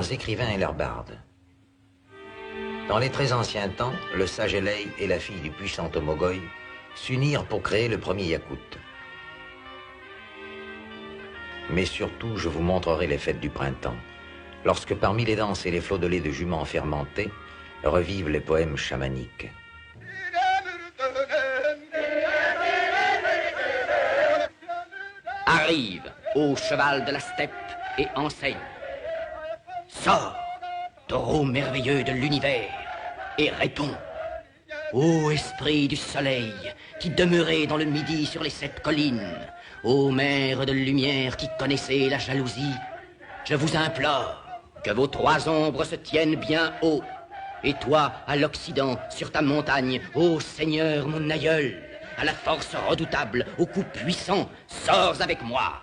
leurs écrivains et leurs bardes. Dans les très anciens temps, le sage Elei et la fille du puissant Tomogoy s'unirent pour créer le premier Yakout. Mais surtout, je vous montrerai les fêtes du printemps, lorsque parmi les danses et les flots de lait de jument fermentés, revivent les poèmes chamaniques. Arrive, ô cheval de la steppe, et enseigne. Sors, taureau merveilleux de l'univers, et réponds. Ô esprit du soleil, qui demeurez dans le midi sur les 7 collines, ô mère de lumière qui connaissez la jalousie, je vous implore que vos 3 ombres se tiennent bien haut. Et toi, à l'Occident, sur ta montagne, ô Seigneur, mon aïeul, à la force redoutable, au coup puissant, sors avec moi.